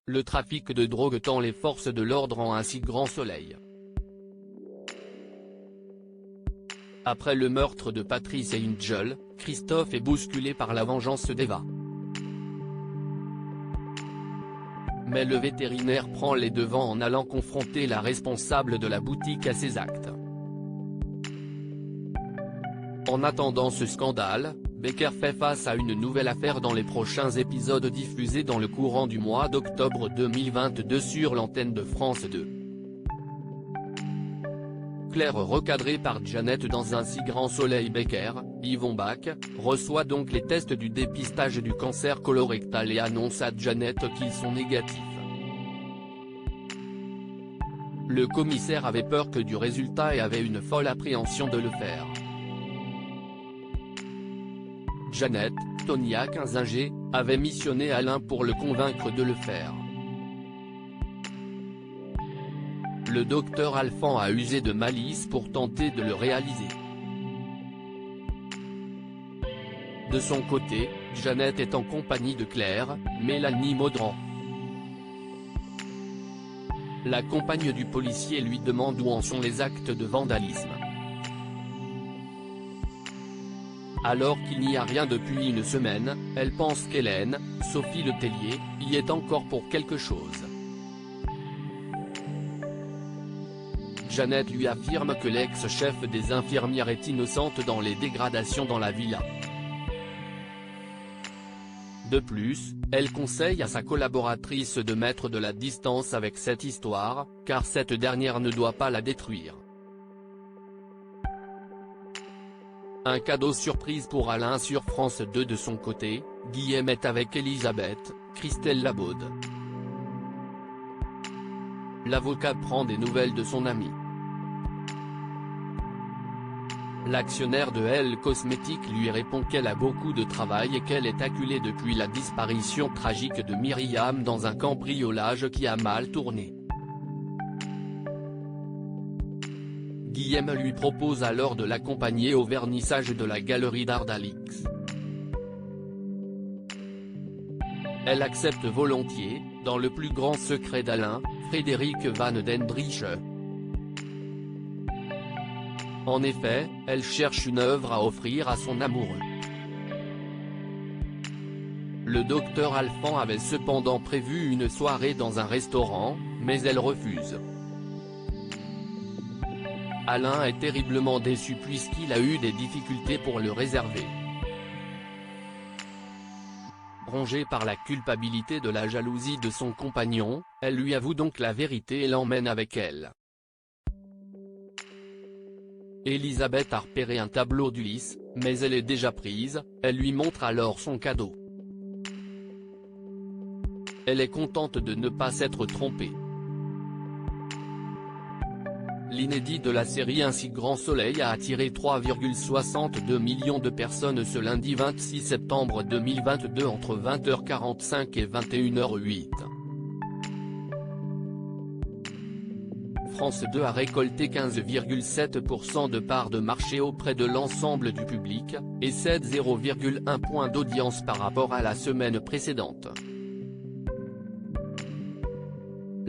le trafic de drogue tend les forces de l'ordre en un si grand soleil. Après le meurtre de Patrice Angel, Christophe est bousculé par la vengeance d'Eva. Mais le vétérinaire prend les devants en allant confronter la responsable de la boutique à ses actes. En attendant ce scandale, Becker fait face à une nouvelle affaire dans les prochains épisodes diffusés dans le courant du mois d'octobre 2022 sur l'antenne de France 2. Claire recadrée par Janet dans un si grand soleil. Becker, Yvon Bach, reçoit donc les tests du dépistage du cancer colorectal et annonce à Janet qu'ils sont négatifs. Le commissaire avait peur que du résultat et avait une folle appréhension de le faire. Janet, Tonia Kinzinger, avait missionné Alain pour le convaincre de le faire. Le docteur Alphand a usé de malice pour tenter de le réaliser. De son côté, Janet est en compagnie de Claire, Mélanie Maudran. La compagne du policier lui demande où en sont les actes de vandalisme. Alors qu'il n'y a rien depuis une semaine, elle pense qu'Hélène, Sophie Letellier, y est encore pour quelque chose. Janet lui affirme que l'ex-chef des infirmières est innocente dans les dégradations dans la villa. De plus, elle conseille à sa collaboratrice de mettre de la distance avec cette histoire, car cette dernière ne doit pas la détruire. Un cadeau surprise pour Alain sur France 2. De son côté, Guillaume est avec Elisabeth, Christelle Labaude. L'avocat prend des nouvelles de son ami. L'actionnaire de Elle Cosmétiques lui répond qu'elle a beaucoup de travail et qu'elle est acculée depuis la disparition tragique de Myriam dans un cambriolage qui a mal tourné. Guillaume lui propose alors de l'accompagner au vernissage de la galerie d'art d'Alix. Elle accepte volontiers, dans le plus grand secret d'Alain, Frédéric Van Dendriche. En effet, elle cherche une œuvre à offrir à son amoureux. Le docteur Alphand avait cependant prévu une soirée dans un restaurant, mais elle refuse. Alain est terriblement déçu puisqu'il a eu des difficultés pour le réserver. Rongée par la culpabilité de la jalousie de son compagnon, elle lui avoue donc la vérité et l'emmène avec elle. Elisabeth a repéré un tableau d'Ulysse, mais elle est déjà prise, elle lui montre alors son cadeau. Elle est contente de ne pas s'être trompée. L'inédit de la série Un si grand soleil a attiré 3,62 millions de personnes ce lundi 26 septembre 2022 entre 20h45 et 21h08. France 2 a récolté 15,7% de parts de marché auprès de l'ensemble du public, et cède 0,1 point d'audience par rapport à la semaine précédente.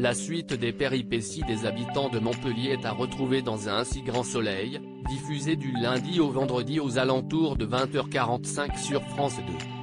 La suite des péripéties des habitants de Montpellier est à retrouver dans Un si grand soleil, diffusé du lundi au vendredi aux alentours de 20h45 sur France 2.